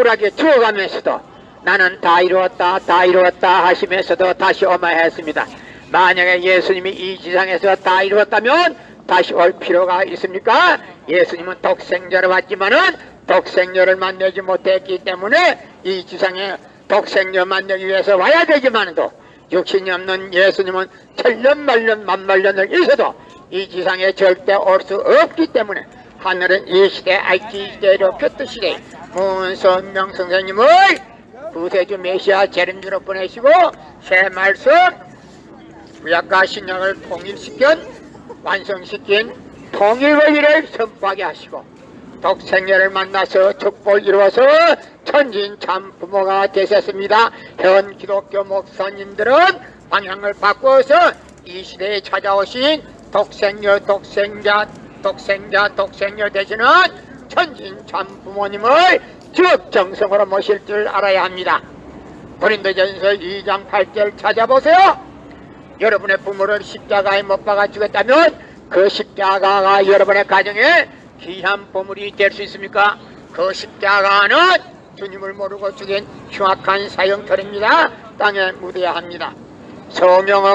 억울하게 죽어가면서도 나는 다 이루었다 다 이루었다 하시면서도 다시 오마했습니다. 만약에 예수님이 이 지상에서 다 이루었다면 다시 올 필요가 있습니까? 예수님은 독생자를 왔지만은 독생녀를 만나지 못했기 때문에 이 지상에 독생녀 만나기 위해서 와야 되지만도 육신이 없는 예수님은 천년만년 만만년을 있어도 이 지상에 절대 올 수 없기 때문에 하늘은 이 시대 IT 시대로 표트 시대 문선명 선생님을 구세주 메시아 재림주로 보내시고 새 말씀 구약과 신약을 통일시킨 완성시킨 통일의를 선포하게 하시고 독생녀를 만나서 축복을 이루어서 천진 참 부모가 되셨습니다. 현 기독교 목사님들은 방향을 바꿔서 이 시대에 찾아오신 독생녀 되시는 천진 참 부모님을 적정성으로 모실 줄 알아야 합니다. 고린도전서 2장 8절 찾아보세요. 여러분의 부모를 십자가에 못 박아 죽였다면 그 십자가가 여러분의 가정에 귀한 보물이 될 수 있습니까? 그 십자가는 주님을 모르고 죽인 흉악한 사형털입니다. 땅에 묻어야 합니다. 소명은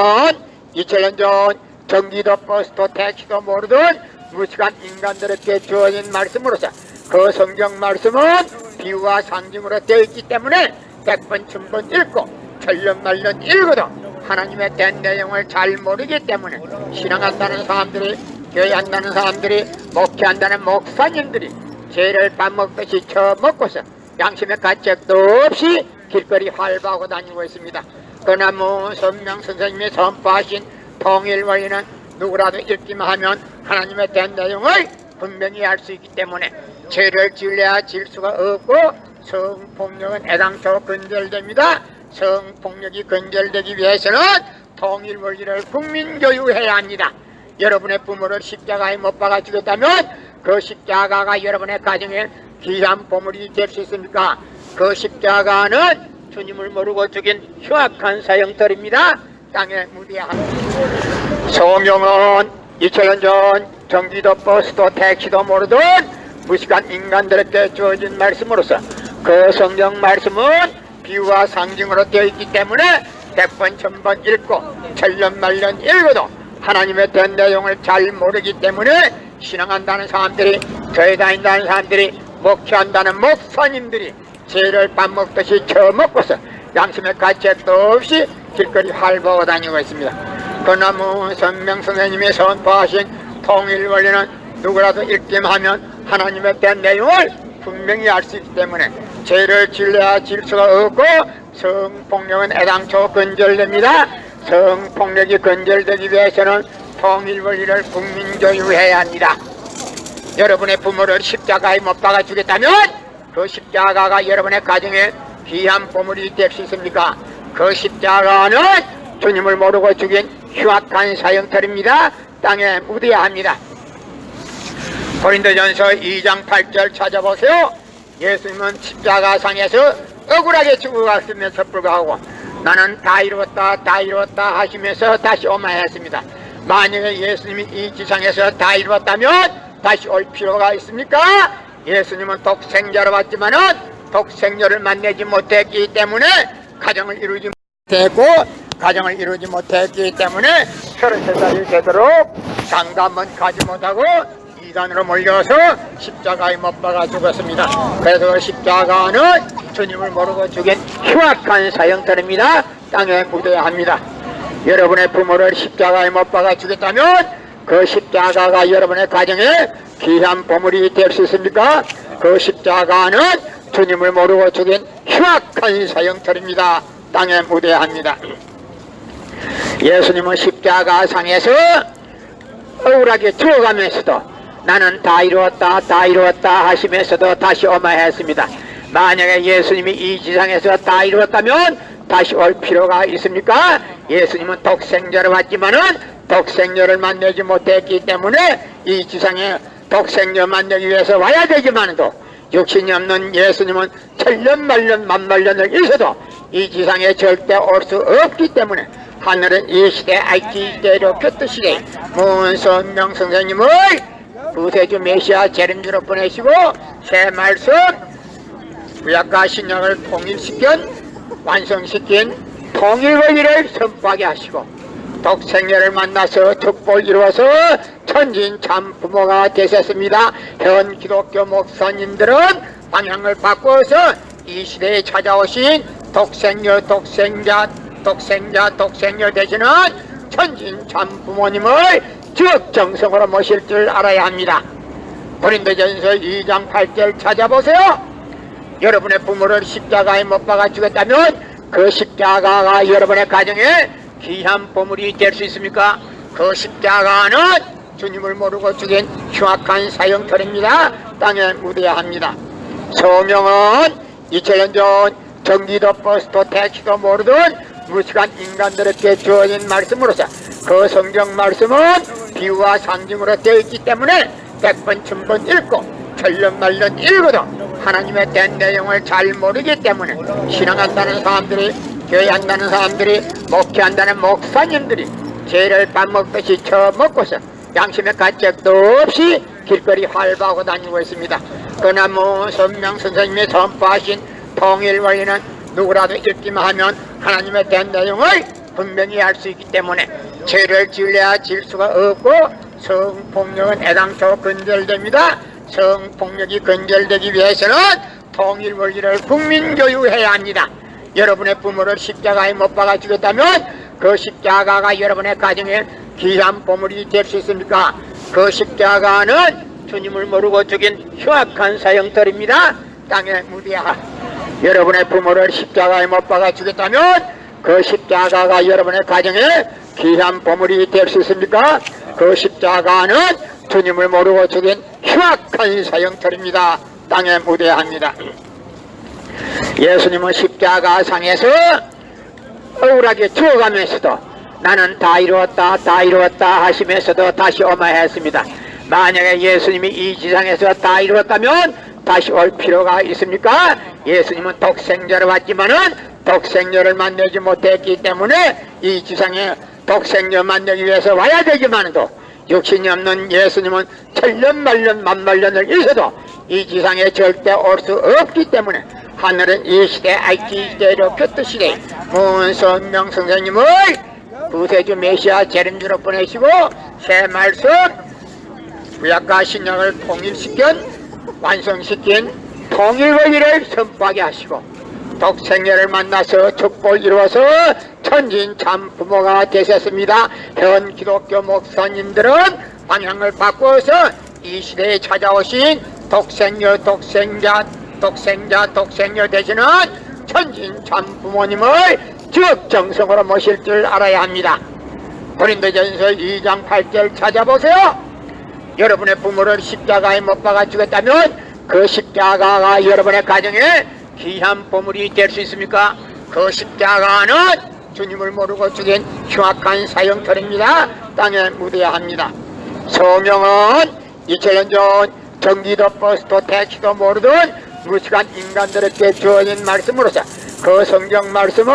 2000년 전 전기도 버스도 택시도 모르던 무식한 인간들에게 주어진 말씀으로서 그 성경 말씀은 비유와 상징으로 되어 있기 때문에 100번 1000번 읽고 천년만년 읽어도 하나님에 대한 내용을 잘 모르기 때문에 신앙한다는 사람들이, 교회 한다는 사람들이, 목회한다는 목사님들이 죄를 밥 먹듯이 처먹고서 양심의 가책도 없이 길거리 활보하고 다니고 있습니다. 그러나 문선명 선생님이 선포하신 통일원리는 누구라도 읽기만 하면 하나님에 대한 내용을 분명히 알 수 있기 때문에 죄를 지으려야 지을 수가 없고 성폭력은 애당초 근절됩니다. 성폭력이 근절되기 위해서는 통일원리를 국민교육해야 합니다. 여러분의 부모를 십자가에 못 박아 죽였다면 그 십자가가 여러분의 가정에 귀한 보물이 될 수 있습니까? 그 십자가는 주님을 모르고 죽인 흉악한 사형털입니다. 땅에 묻어야 합니다. 소명은 2000년 전 전기도 버스도 택시도 모르던 무식한 인간들에게 주어진 말씀으로서 그 성경 말씀은 비유와 상징으로 되어 있기 때문에 100번 1000번 읽고 천년만년 읽어도 하나님에 대한 내용을 잘 모르기 때문에 신앙한다는 사람들이, 교회 다닌다는 사람들이, 목회한다는 목사님들이 죄를 밥 먹듯이 처먹고서 양심의 가책도 없이 길거리 활보하고 다니고 있습니다. 그러나 문선명 선생님이 선포하신 통일원리는 누구라도 읽기만 하면 하나님에 대한 내용을 분명히 알 수 있기 때문에 죄를 지으려야 지을 수가 없고 성폭력은 애당초 근절됩니다. 성폭력이 근절되기 위해서는 통일원리를 국민교육해야 합니다. 여러분의 부모를 십자가에 못 박아 주겠다면 그 십자가가 여러분의 가정에 귀한 보물이 될 수 있습니까? 그 십자가는 주님을 모르고 죽인 흉악한 사형털입니다. 땅에 묻어야 합니다. 고린도전서 2장 8절 찾아보세요. 예수님은 십자가상에서 억울하게 죽어갔으면서 불구하고 나는 다 이루었다 다 이루었다 하시면서 다시 오마했습니다. 만약에 예수님이 이 지상에서 다 이루었다면 다시 올 필요가 있습니까? 예수님은 독생자로 왔지만은 독생녀를 만나지 못했기 때문에 가정을 이루지 못했고 가정을 이루지 못했기 때문에 33살이 되도록 장가 한번 가지 못하고 이단으로 몰려서 십자가에 못 박아 죽었습니다. 그래서 그 십자가는 주님을 모르고 죽인 흉악한 사형털입니다. 땅에 묻어야 합니다. 여러분의 부모를 십자가에 못 박아 죽였다면 그 십자가가 여러분의 가정에 귀한 보물이 될 수 있습니까? 그 십자가는 주님을 모르고 죽인 흉악한 사형털입니다. 땅에 묻어야 합니다. 예수님은 십자가 상에서 억울하게 죽어가면서도 나는 다 이루었다 다 이루었다 하시면서도 다시 오마했습니다. 만약에 예수님이 이 지상에서 다 이루었다면 다시 올 필요가 있습니까? 예수님은 독생자로 왔지만은 독생녀를 만나지 못했기 때문에 이 지상에 독생녀 만나기 위해서 와야 되지만도 육신이 없는 예수님은 천년만년 만만년을 있어도 이 지상에 절대 올 수 없기 때문에 하늘은 이 시대 IT 시대로 표트 시대 문선명 선생님을 구세주 메시아 재림주로 보내시고 새 말씀 구약과 신약을 완성시킨 통일원리를 선포하게 하시고 독생녀를 만나서 특보를 이루어서 천진 참 부모가 되셨습니다. 현 기독교 목사님들은 방향을 바꾸어서 이 시대에 찾아오신 독생녀 되시는 천진 참 부모님을 적정성으로 모실 줄 알아야 합니다. 고린도전서 2장 8절 찾아보세요. 여러분의 부모를 십자가에 못 박아 죽였다면 그 십자가가 여러분의 가정에 귀한 보물이 될 수 있습니까? 그 십자가는 주님을 모르고 죽인 흉악한 사형터입니다. 땅에 묻어야 합니다. 성경은 2000년 전 전기도 버스도 택시도 모르던 무식한 인간들에게 주어진 말씀으로서 그 성경 말씀은 비유와 상징으로 되어 있기 때문에 100번 1000번 읽고 천년만년 읽어도 하나님에 대한 내용을 잘 모르기 때문에 신앙한다는 사람들이, 교회한다는 사람들이, 목회한다는 목사님들이 죄를 밥 먹듯이 처먹고서 양심의 가책도 없이 길거리 활보하고 다니고 있습니다. 그러나 손명 선생님이 선포하신 통일원리는 누구라도 읽기만 하면 하나님에 대한 내용을 분명히 알 수 있기 때문에 죄를 지으려야 지을 수가 없고 성폭력은 애당초 근절됩니다. 성폭력이 근절되기 위해서는 통일원리를 국민교육해야 합니다. 여러분의 부모를 십자가에 못 박아 죽였다면 그 십자가가 여러분의 가정에 귀한 보물이 될 수 있습니까? 그 십자가는 주님을 모르고 죽인 흉악한 사형터입니다. 땅에 묻어야. 여러분의 부모를 십자가에 못 박아 죽였다면 그 십자가가 여러분의 가정에 귀한 보물이 될 수 있습니까? 그 십자가는 주님을 모르고 죽인 흉악한 사형터입니다. 땅에 묻어야 합니다. 예수님은 십자가상에서 억울하게 죽어가면서도 나는 다 이루었다 하시면서도 다시 오마했습니다. 만약에 예수님이 이 지상에서 다 이루었다면 다시 올 필요가 있습니까? 예수님은 독생자로 왔지만은 독생녀를 만나지 못했기 때문에 이 지상에 독생녀 만나기 위해서 와야 되지만도 육신이 없는 예수님은 천년만년 만만년을 있어도 이 지상에 절대 올 수 없기 때문에 하늘은 이 시대 IT 시대로 교토 시대 문선명 선생님을 구세주 메시아 재림주로 보내시고 새 말씀 구약과 신약을 완성시킨 통일원리를 선포하게 하시고 독생녀를 만나서 축복을 이루어서 천진 참 부모가 되셨습니다. 현 기독교 목사님들은 방향을 바꾸어서 이 시대에 찾아오신 독생녀 되시는 천진 참 부모님을 적정성으로 모실 줄 알아야 합니다. 고린도전서 2장 8절 찾아보세요. 여러분의 부모를 십자가에 못 박아 죽였다면 그 십자가가 여러분의 가정에 귀한 보물이 될 수 있습니까? 그 십자가는 주님을 모르고 죽인 흉악한 사형터입니다. 땅에 묻어야 합니다. 성경은 2000년 전 전기도 버스도 택시도 모르던 무식한 인간들에게 주어진 말씀으로서 그 성경 말씀은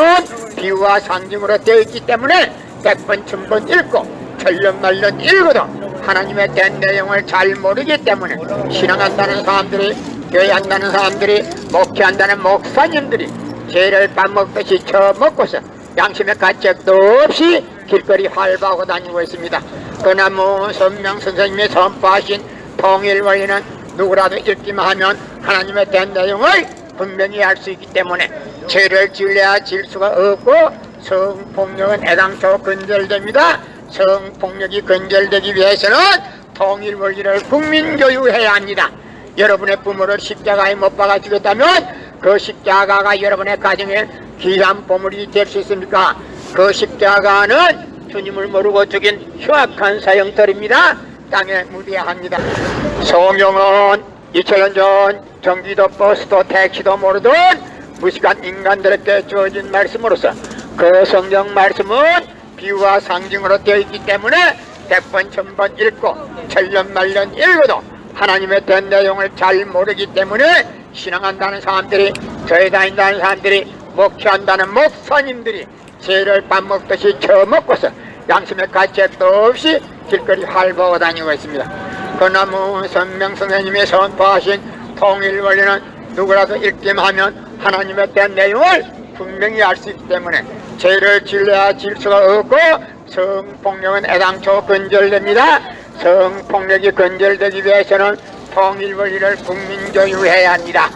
비유와 상징으로 되어 있기 때문에 100번 1000번 읽고 천년만년 읽어도 하나님에 대한 내용을 잘 모르기 때문에 신앙한다는 사람들이, 교회한다는 사람들이, 목회한다는 목사님들이 죄를 밥 먹듯이 처먹고서 양심의 가책도 없이 길거리 활보하고 다니고 있습니다. 그러나 손명 선생님이 선포하신 통일원리는 누구라도 읽기만 하면 하나님에 대한 내용을 분명히 알 수 있기 때문에 죄를 지으려야 지을 수가 없고 성폭력은 애당초 근절됩니다. 성폭력이 근절되기 위해서는 통일원리를 국민교육해야 합니다. 여러분의 부모를 십자가에 못 박아 죽였다면 그 십자가가 여러분의 가정에 귀한 보물이 될 수 있습니까? 그 십자가는 주님을 모르고 죽인 흉악한 사형터입니다. 땅에 묻어야 합니다. 성경은 2000년 전 전기도 버스도 택시도 모르던 무식한 인간들에게 주어진 말씀으로서 그 성경 말씀은 비유와 상징으로 되어 있기 때문에 100번 1000번 읽고 천년만년 읽어도 하나님에 대한 내용을 잘 모르기 때문에 신앙한다는 사람들이, 교회 다닌다는 사람들이, 목회한다는 목사님들이 죄를 밥 먹듯이 처먹고서 양심의 가책도 없이 길거리 활보하고 다니고 있습니다. 그러나 선명 선생님이 선포하신 통일원리는 누구라도 읽기만 하면 하나님에 대한 내용을 분명히 알 수 있기 때문에 죄를 질러야 질 수가 없고, 성폭력은 애당초 근절됩니다. 성폭력이 근절되기 위해서는 통일권리를 국민교육해야 합니다.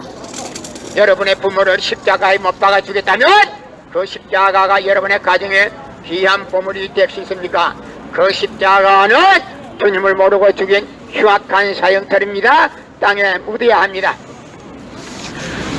여러분의 부모를 십자가에 못 박아 주겠다면 그 십자가가 여러분의 가정에 귀한 보물이 될 수 있습니까? 그 십자가는 주님을 모르고 죽인 흉악한 사형터입니다. 땅에 묻어야 합니다.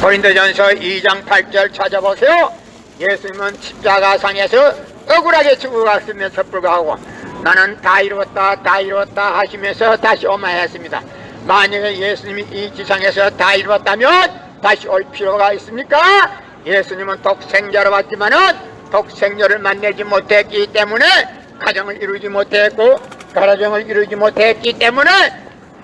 고린도전서 2장 8절 찾아보세요. 예수님은 십자가상에서 억울하게 죽어갔으면서 불구하고 나는 다 이루었다 다 이루었다 하시면서 다시 오마했습니다. 만약에 예수님이 이 지상에서 다 이루었다면 다시 올 필요가 있습니까? 예수님은 독생자로 왔지만은 독생자를 만나지 못했기 때문에 가정을 이루지 못했고, 가정을 이루지 못했기 때문에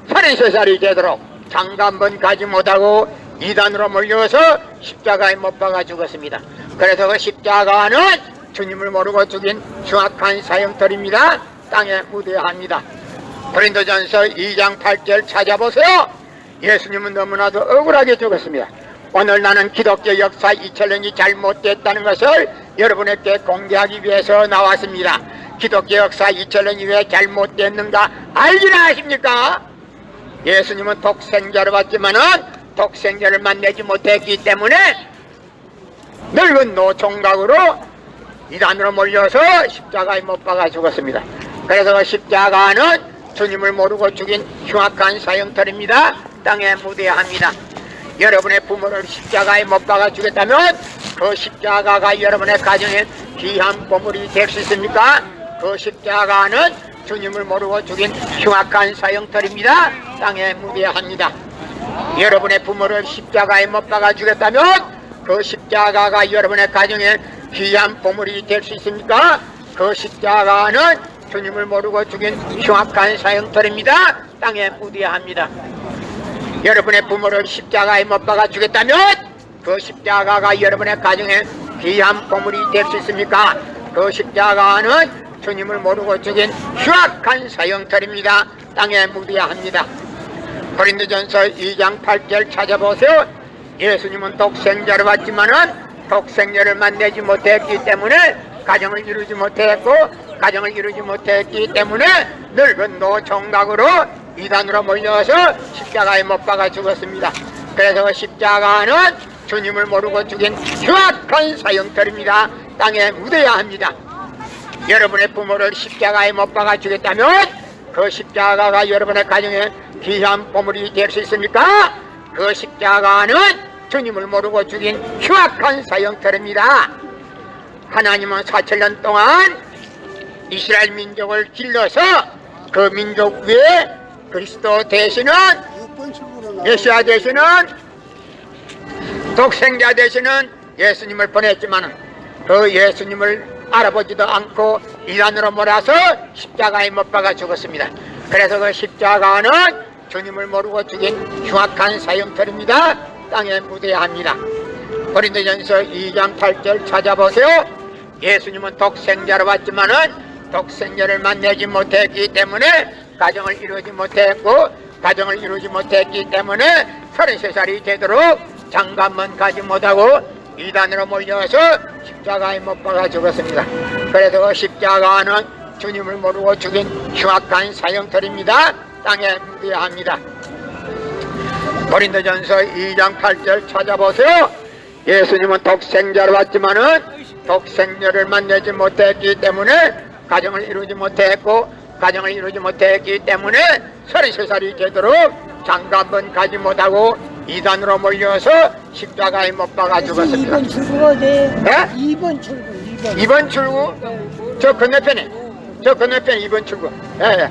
33살이 되도록 장가 한 번 가지 못하고 이단으로 몰려서 십자가에 못 박아 죽었습니다. 그래서 그 십자가는 주님을 모르고 죽인 흉악한 사형터입니다. 땅에 묻어야 합니다. 고린도전서 2장 8절 찾아보세요. 예수님은 너무나도 억울하게 죽었습니다. 오늘 나는 기독교 역사 2000년이 잘못됐다는 것을 여러분에게 공개하기 위해서 나왔습니다. 기독교 역사 2000년이 왜 잘못됐는가 알기나 하십니까? 예수님은 독생자로 왔지만은 독생자를 만나지 못했기 때문에 늙은 노총각으로 이단으로 몰려서 십자가에 못 박아 죽었습니다. 그래서 그 십자가는 주님을 모르고 죽인 흉악한 사형터입니다. 땅에 묻어야 합니다. 여러분의 부모를 십자가에 못 박아 주겠다면 그 십자가가 여러분의 가정에 귀한 보물이 될 수 있습니까? 그 십자가는 주님을 모르고 죽인 흉악한 사형터입니다. 땅에 묻어야 합니다. 여러분의 부모를 십자가에 못 박아 주겠다면 그 십자가가 여러분의 가정에 귀한 보물이 될 수 있습니까? 그 십자가는 주님을 모르고 죽인 흉악한 사형터입니다. 땅에 묻어야 합니다. 여러분의 부모를 십자가에 못 박아 주겠다면 그 십자가가 여러분의 가정에 귀한 보물이 될 수 있습니까? 그 십자가는 주님을 모르고 죽인 흉악한 사형터입니다. 땅에 묻어야 합니다. 고린도전서 2장 8절 찾아보세요. 예수님은 독생자로 왔지만은 독생자를 만나지 못했기 때문에 가정을 이루지 못했고, 가정을 이루지 못했기 때문에 늙은 노총각으로 이단으로 몰려서 십자가에 못 박아 죽었습니다. 그래서 그 십자가는 주님을 모르고 죽인 흉악한 사형터입니다. 땅에 묻어야 합니다. 여러분의 부모를 십자가에 못 박아 주겠다면 그 십자가가 여러분의 가정에 귀한 보물이 될 수 있습니까? 그 십자가는 주님을 모르고 죽인 흉악한 사형터입니다. 하나님은 4000년 동안 이스라엘 민족을 길러서 그 민족 위에 그리스도 되시는, 메시아 되시는, 독생자 되시는 예수님을 보냈지만 그 예수님을 알아보지도 않고 이단으로 몰아서 십자가에 못 박아 죽었습니다. 그래서 그 십자가는 주님을 모르고 죽인 흉악한 사형터입니다. 땅에 묻어야 합니다. 고린도전서 2장 8절 찾아보세요. 예수님은 독생자로 왔지만은 독생자를 만나지 못했기 때문에 가정을 이루지 못했고, 가정을 이루지 못했기 때문에 33살이 되도록 장가만 가지 못하고 이단으로 몰려서 십자가에 못 박아 죽었습니다. 그래서 그 십자가는 주님을 모르고 죽인 흉악한 사형터입니다. 땅에 묻어야 합니다. 고린도전서 2장 8절 찾아보세요. 예수님은 독생자로 왔지만은 독생자를 만나지 못했기 때문에 가정을 이루지 못했고, 가정을 이루지 못했기 때문에 33살이 되도록 장가 한번 가지 못하고 이단으로 몰려서 십자가에 못 박아 죽었습니다. 2번 출구 어디? 네? 2번 출구. 2번 출구? 저 건너편에 2번 출구. 예.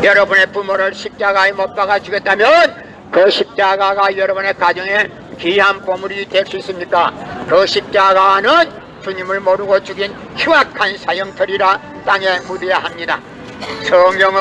여러분의 부모를 십자가에 못 박아 주겠다면 그 십자가가 여러분의 가정에 귀한 보물이 될 수 있습니까? 그 십자가는 주님을 모르고 죽인 흉악한 사형터리라 땅에 묻어야 합니다. 성경은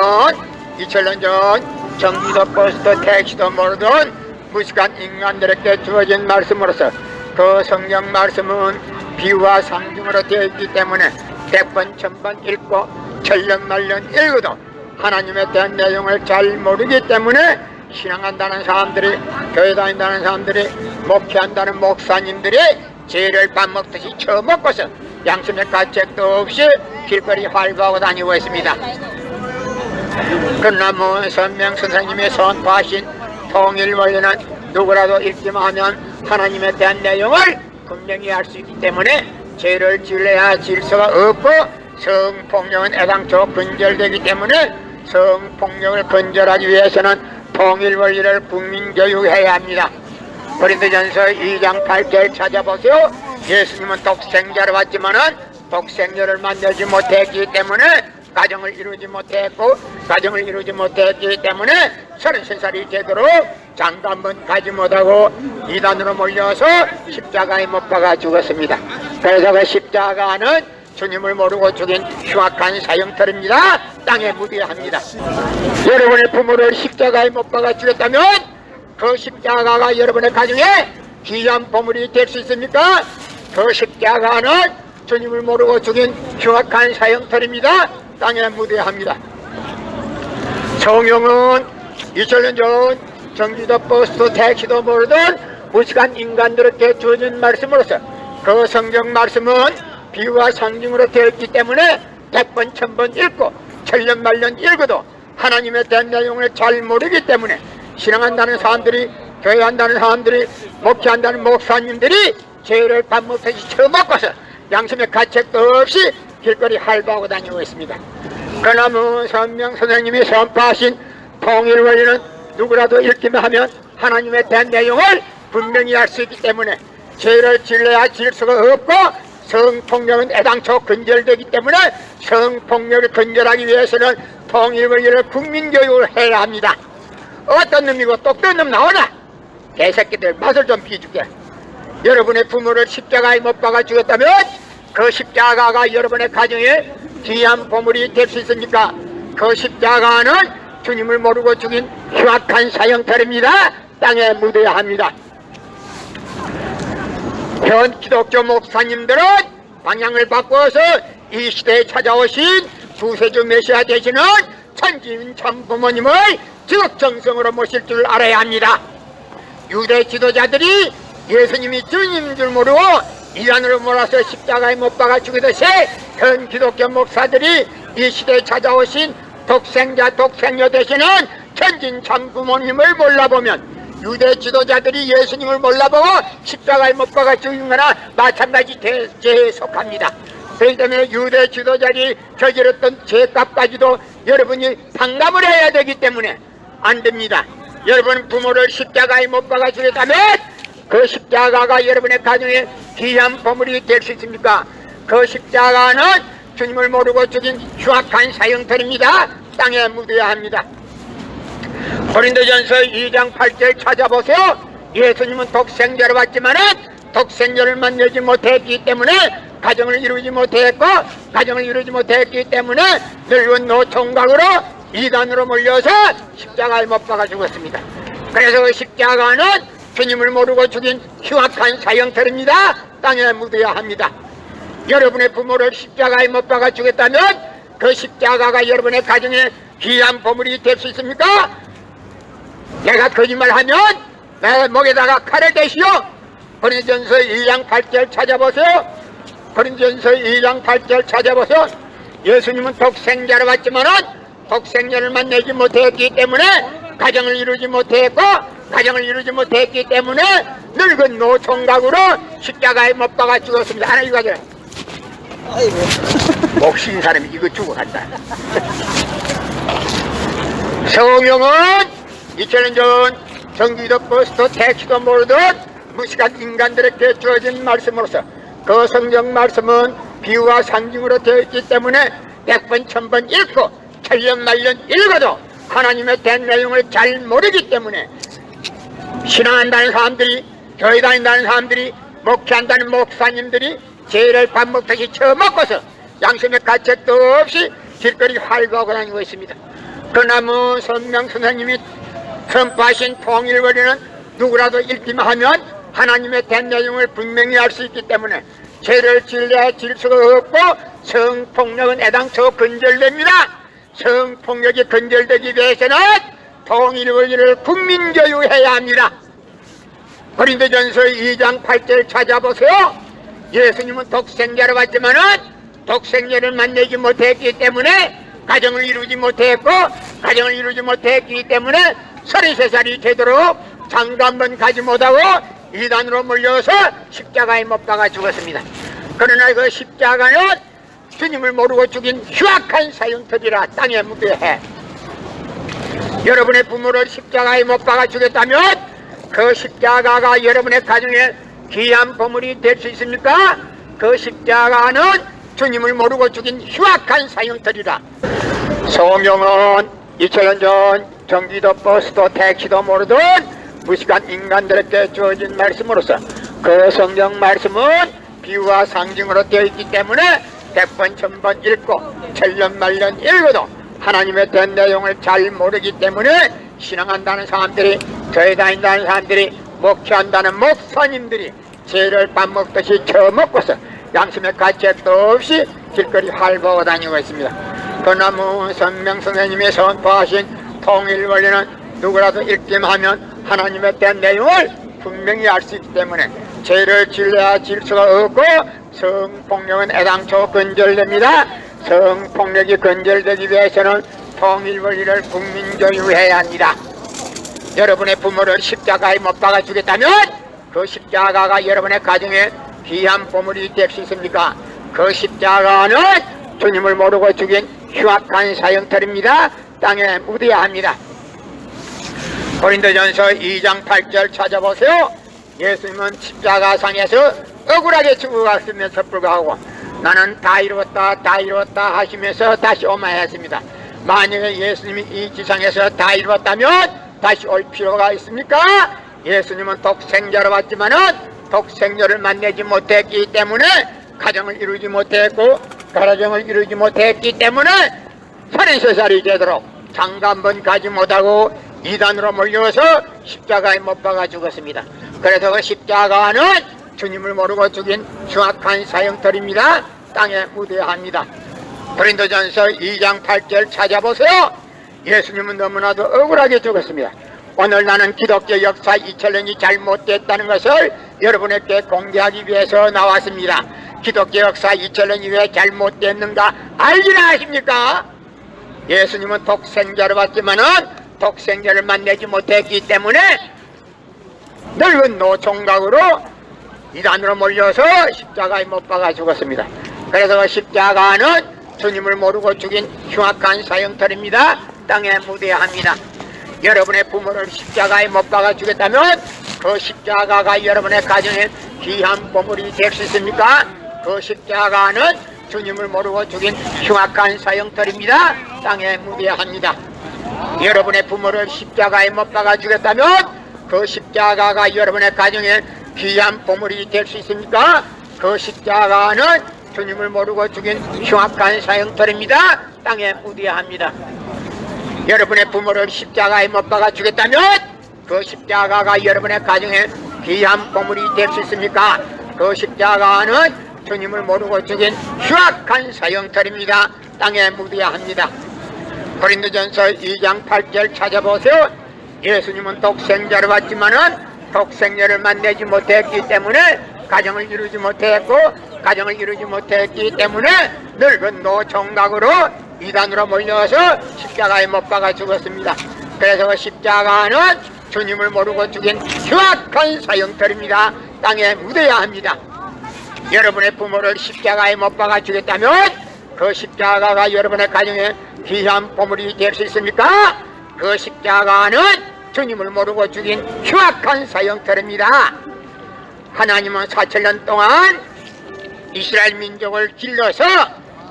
2000년 전 전기도 버스도 택시도 모르던 무식한 인간들에게 주어진 말씀으로서 그 성경 말씀은 비유와 상징으로 되어 있기 때문에 100번 1000번 읽고 천년 말년 읽어도 하나님에 대한 내용을 잘 모르기 때문에 신앙한다는 사람들이, 교회 다닌다는 사람들이, 목회한다는 목사님들이 죄를 밥 먹듯이 처먹고서 양심의 가책도 없이 길거리 활보하고 다니고 있습니다. 그러나 선명 선생님이 선포하신 통일 원리는 누구라도 읽기만 하면 하나님에 대한 내용을 분명히 알 수 있기 때문에 죄를 지으려야 질서가 없고 성폭력은 애당초 근절되기 때문에 성폭력을 근절하기 위해서는 통일 원리를 국민교육해야 합니다. 고린도전서 2장 8절 찾아보세요. 예수님은 독생자로 왔지만은 독생자를 만나지 못했기 때문에 가정을 이루지 못했고, 가정을 이루지 못했기 때문에 33살이 되도록 장가 한번 가지 못하고 이단으로 몰려서 십자가에 못 박아 죽었습니다. 그래서 그 십자가는 주님을 모르고 죽인 흉악한 사형터입니다. 땅에 묻어야 합니다. 여러분의 부모를 십자가에 못 박아 죽였다면 그 십자가가 여러분의 가정에 귀한 보물이 될 수 있습니까? 그 십자가는 주님을 모르고 죽인 흉악한 사형터입니다. 땅에 묻어야 합니다. 성경은 2000년 전 전기도 버스도 택시도 모르던 무식한 인간들에게 주어진 말씀으로서 그 성경 말씀은 비유와 상징으로 되어 있기 때문에 100번 1000번 읽고 천년 만년 읽어도 하나님에 대한 내용을 잘 모르기 때문에 신앙한다는 사람들이, 교회한다는 사람들이, 목회한다는 목사님들이 죄를 밥 먹듯이 처먹고서 양심의 가책도 없이 길거리 활보하고 다니고 있습니다. 그러나 선명 선생님이 선포하신 통일 원리는 누구라도 읽기만 하면 하나님에 대한 내용을 분명히 알 수 있기 때문에 죄를 지으려야 지을 수가 없고 성폭력은 애당초 근절되기 때문에 성폭력을 근절하기 위해서는 통일 원리를 국민교육을 해야 합니다. 어떤 놈이고 똑똑한 놈 나오나? 개새끼들 맛을 좀 비줄게. 여러분의 부모를 십자가에 못 박아 죽였다면 그 십자가가 여러분의 가정에 귀한 보물이 될 수 있습니까? 그 십자가는 주님을 모르고 죽인 흉악한 사형터입니다. 땅에 묻어야 합니다. 현 기독교 목사님들은 방향을 바꿔서 이 시대에 찾아오신 구세주 메시아 되시는 천지인 참부모님을 지극정성으로 모실 줄 알아야 합니다. 유대 지도자들이 예수님이 주님인 줄 모르고 이단으로 몰아서 십자가에 못 박아 죽이듯이 현 기독교 목사들이 이 시대에 찾아오신 독생자 독생녀 되시는 천진 참부모님을 몰라보면 유대 지도자들이 예수님을 몰라보고 십자가에 못 박아 죽인 거나 마찬가지 죄에 속합니다. 그렇기 때문에 유대 지도자들이 저질렀던 죄값까지도 여러분이 상담을 해야 되기 때문에 안 됩니다. 여러분 부모를 십자가에 못 박아 죽였다면 그 십자가가 여러분의 가정에 귀한 보물이 될 수 있습니까? 그 십자가는 주님을 모르고 죽인 흉악한 사형터입니다. 땅에 묻어야 합니다. 고린도전서 2장 8절 찾아보세요. 예수님은 독생자로 왔지만은 독생자를 만나지 못했기 때문에 가정을 이루지 못했고 가정을 이루지 못했기 때문에 늙은 노총각으로 이단으로 몰려서 십자가에 못 박아 죽었습니다. 그래서 그 십자가는 주님을 모르고 죽인 흉악한 사형터입니다. 땅에 묻어야 합니다. 여러분의 부모를 십자가에 못 박아 죽였다면 그 십자가가 여러분의 가정에 귀한 보물이 될 수 있습니까? 내가 거짓말하면 내가 목에다가 칼을 대시오. 고린도전서 2장 8절 찾아보세요. 고린도전서 2장 8절 찾아보세요. 예수님은 독생자로 왔지만은 독생자를 만나지 못했기 때문에 가정을 이루지 못했고 가정을 이루지 못했기 때문에 늙은 노총각으로 십자가에 못 박아 죽었습니다. 하나 이거 가져라. 목신 사람이 이거 주고 간다. 성경은 2000년 전 전기도 버스도 택시도 모르던 무식한 인간들에게 주어진 말씀으로서 그 성경 말씀은 비유와 상징으로 되어 있기 때문에 100번 1000번 읽고 천년 만년 읽어도 하나님에 대한 내용을 잘 모르기 때문에 신앙한다는 사람들이, 교회 다닌다는 사람들이, 목회한다는 목사님들이 죄를 밥 먹듯이 처먹고서 양심의 가책도 없이 길거리 활보하고 다니고 있습니다. 그러나 선명 선생님이 선포하신 통일 원리는 누구라도 읽기만 하면 하나님에 대한 내용을 분명히 알 수 있기 때문에 죄를 지으려야 지을 수가 없고 성폭력은 애당초 근절됩니다. 성폭력이 근절되기 위해서는 통일 원리를 국민교육해야 합니다. 고린도전서 2장 8절 찾아보세요. 예수님은 독생자로 왔지만은 독생자를 만나지 못했기 때문에 가정을 이루지 못했고, 가정을 이루지 못했기 때문에 33살이 되도록 장가 한번 가지 못하고 이단으로 몰려서 십자가에 못 박아 죽었습니다. 그러나 그 십자가는 주님을 모르고 죽인 흉악한 사형터리라 땅에 묻게. 여러분의 부모를 십자가에 못 박아 죽였다면 그 십자가가 여러분의 가정에 귀한 보물이 될 수 있습니까? 그 십자가는 주님을 모르고 죽인 흉악한 사형터리라. 성경은 2000년 전 전기도 버스도 택시도 모르던 무식한 인간들에게 주어진 말씀으로서 그 성경 말씀은 비유와 상징으로 되어 있기 때문에 100번 1000번 읽고 천년 말년 읽어도 하나님의 된 내용을 잘 모르기 때문에 신앙한다는 사람들이, 교회 다닌다는 사람들이, 목회한다는 목사님들이 죄를 밥 먹듯이 처먹고서 양심의 가책도 없이 길거리 활보하고 다니고 있습니다. 그나무 선명 선생님이 선포하신 통일 원리는 누구라도 읽기만 하면 하나님의 된 내용을 분명히 알 수 있기 때문에 죄를 질러야 질 수가 없고, 성폭력은 애당초 근절됩니다. 성폭력이 근절되기 위해서는 통일 원리를 국민교육해야 합니다. 여러분의 부모를 십자가에 못 박아 주겠다면 그 십자가가 여러분의 가정에 귀한 보물이 될 수 있습니까? 그 십자가는 주님을 모르고 죽인 흉악한 사형터입니다. 땅에 묻어야 합니다. 고린도전서 2장 8절 찾아보세요. 예수님은 십자가상에서 억울하게 죽어갔으면서 불구하고 나는 다 이루었다 다 이루었다 하시면서 다시 오마했습니다. 만약에 예수님이 이 지상에서 다 이루었다면 다시 올 필요가 있습니까? 예수님은 독생자로 왔지만은 독생자를 만나지 못했기 때문에 가정을 이루지 못했고, 가정을 이루지 못했기 때문에 33살이 되도록 장가 한번 가지 못하고 이단으로 몰려서 십자가에 못 박아 죽었습니다. 그래서 그 십자가는 주님을 모르고 죽인 흉악한 사형터입니다. 땅에 묻어야 합니다. 고린도전서 2장 8절 찾아보세요. 예수님은 너무나도 억울하게 죽었습니다. 오늘 나는 기독교 역사 2000년이 잘못됐다는 것을 여러분에게 공개하기 위해서 나왔습니다. 기독교 역사 2000년이 왜 잘못됐는가 알기나 하십니까? 예수님은 독생자로 왔지만은 독생자를 만나지 못했기 때문에 늙은 노총각으로 이단으로 몰려서 십자가에 못 박아 죽었습니다. 그래서 그 십자가는 주님을 모르고 죽인 흉악한 사형터입니다. 땅에 묻어야 합니다. 여러분의 부모를 십자가에 못 박아 주겠다면 그 십자가가 여러분의 가정에 귀한 보물이 될 수 있습니까? 그 십자가는 주님을 모르고 죽인 흉악한 사형터입니다. 땅에 묻어야 합니다. 여러분의 부모를 십자가에 못 박아 주겠다면 그 십자가가 여러분의 가정에 귀한 보물이 될 수 있습니까? 그 십자가는 주님을 모르고 죽인 흉악한 사형터입니다. 땅에 묻어야 합니다. 여러분의 부모를 십자가에 못 박아 주겠다면 그 십자가가 여러분의 가정에 귀한 보물이 될 수 있습니까? 그 십자가는 주님을 모르고 죽인 흉악한 사형터입니다. 땅에 묻어야 합니다. 고린도전서 2장 8절 찾아보세요. 예수님은 독생자로 왔지만은 독생자를 만나지 못했기 때문에 가정을 이루지 못했고, 가정을 이루지 못했기 때문에 늙은 노총각으로 이단으로 몰려서 십자가에 못 박아 죽었습니다. 그래서 그 십자가는 주님을 모르고 죽인 흉악한 사형터입니다. 땅에 묻어야 합니다. 여러분의 부모를 십자가에 못 박아 주겠다면 그 십자가가 여러분의 가정에 귀한 보물이 될 수 있습니까? 그 십자가는 주님을 모르고 죽인 흉악한 사형터입니다. 하나님은 4000년 동안 이스라엘 민족을 길러서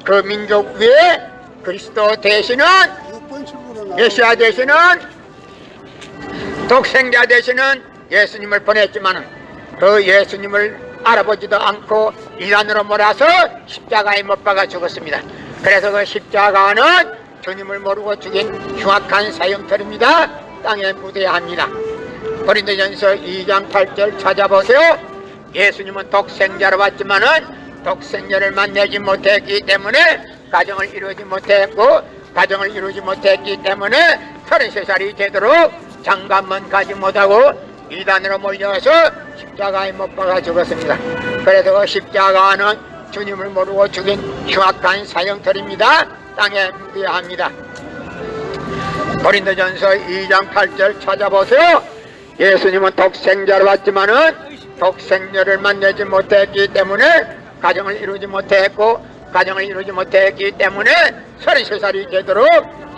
그 민족 위에 그리스도 되시는, 메시아 되시는, 독생자 되시는 예수님을 보냈지만 그 예수님을 알아보지도 않고 이단으로 몰아서 십자가에 못 박아 죽었습니다. 그래서 그 십자가는 주님을 모르고 죽인 흉악한 사형터입니다. 땅에 묻어야 합니다. 고린도전서 2장 8절 찾아보세요. 예수님은 독생자로 왔지만은 독생자를 만나지 못했기 때문에 가정을 이루지 못했고, 가정을 이루지 못했기 때문에 33살이 되도록 장가만 가지 못하고 이단으로 몰려서 십자가에 못 박아 죽었습니다. 그래서 그 십자가는 주님을 모르고 죽인 흉악한 사형털입니다. 땅에 묻어야 합니다. 고린도전서 2장 8절 찾아보세요. 예수님은 독생자로 왔지만은 독생자를 만나지 못했기 때문에 가정을 이루지 못했고, 가정을 이루지 못했기 때문에 33살이 되도록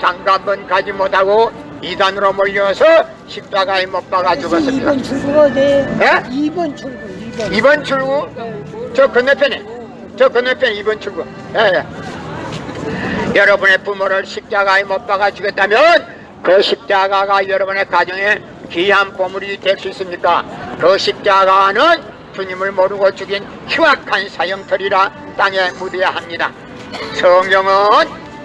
장가만 가지 못하고 이단으로 몰려서 십자가에 못 박아 죽었습니다. 2번 출구가 돼. 네? 2번 출구, 2번. 2번 출구? 저 건너편에 2번 출구. 예. 여러분의 부모를 십자가에 못 박아 죽였다면 그 십자가가 여러분의 가정에 귀한 보물이 될 수 있습니까? 그 십자가는 주님을 모르고 죽인 흉악한 사형털이라 땅에 묻어야 합니다. 성경은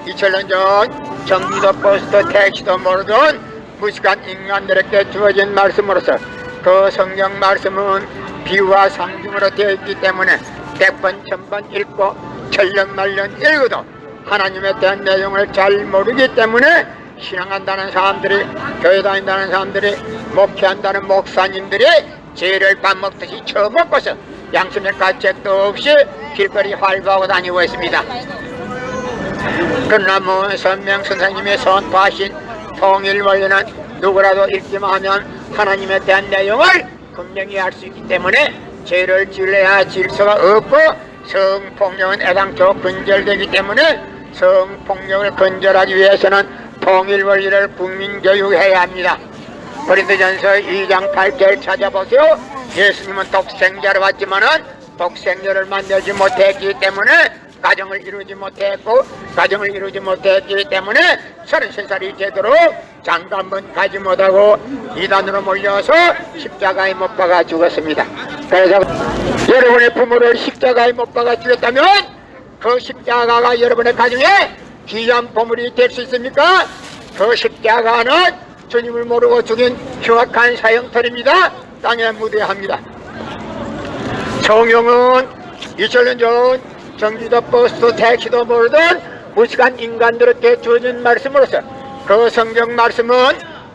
2000년 전 전기도 버스도 택시도 모르던 무식한 인간들에게 주어진 말씀으로서 그 성경 말씀은 비유와 상징으로 되어 있기 때문에 100번 1000번 읽고 천년만년 읽어도 하나님에 대한 내용을 잘 모르기 때문에 신앙한다는 사람들이, 교회 다닌다는 사람들이, 목회한다는 목사님들이 죄를 밥 먹듯이 처먹고서 양심의 가책도 없이 길거리 활보하고 다니고 있습니다. 그러나 선명 선생님의 선포하신 통일 원리는 누구라도 읽기만 하면 하나님에 대한 내용을 분명히 알 수 있기 때문에 죄를 지을래야 지을 수가 없고, 성폭력은 애당초 근절되기 때문에 성폭력을 근절하기 위해서는 통일 원리를 국민교육해야 합니다. 고린도전서 2장 8절 찾아보세요. 예수님은 독생자로 왔지만은 독생자를 만나지 못했기 때문에 가정을 이루지 못했고, 가정을 이루지 못했기 때문에 33살이 되도록 장가만 가지 못하고 이단으로 몰려서 십자가에 못 박아 죽었습니다. 그래서 여러분의 부모를 십자가에 못 박아 죽였다면 그 십자가가 여러분의 가정에 귀한 보물이 될 수 있습니까? 그 십자가는 주님을 모르고 죽인 흉악한 사형털입니다. 땅에 묻어야 합니다. 성경은 2000년 전 전기도 버스도 택시도 모르던 무식한 인간들에게 주어진 말씀으로서 그 성경 말씀은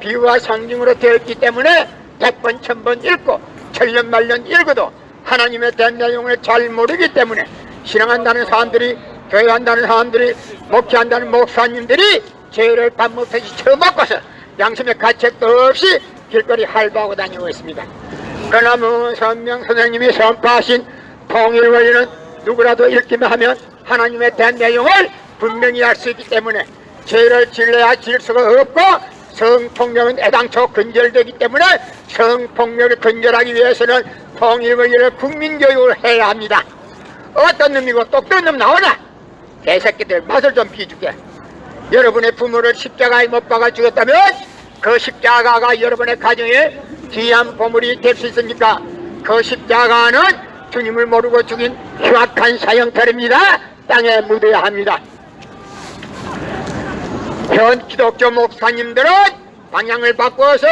비유와 상징으로 되어 있기 때문에 100번 1000번 읽고 천년만년 읽어도 하나님에 대한 내용을 잘 모르기 때문에 신앙한다는 사람들이, 교회한다는 사람들이, 목회한다는 목사님들이 죄를 밥 먹듯이 처먹고서 양심의 가책도 없이 길거리 활보하고 다니고 있습니다. 그러나 선명 선생님이 선포하신 통일 원리는 누구라도 읽기만 하면 하나님에 대한 내용을 분명히 알 수 있기 때문에 죄를 지을래야 지을 수가 없고, 성폭력은 애당초 근절되기 때문에 성폭력을 근절하기 위해서는 통일 원리를 국민교육을 해야 합니다. 어떤 놈이고 똑똑한 놈 나오나? 개새끼들 맛을 좀 비줄게. 여러분의 부모를 십자가에 못 박아 죽였다면 그 십자가가 여러분의 가정에 귀한 보물이 될 수 있습니까? 그 십자가는 주님을 모르고 죽인 흉악한 사형털입니다. 땅에 묻어야 합니다. 현 기독교 목사님들은 방향을 바꿔서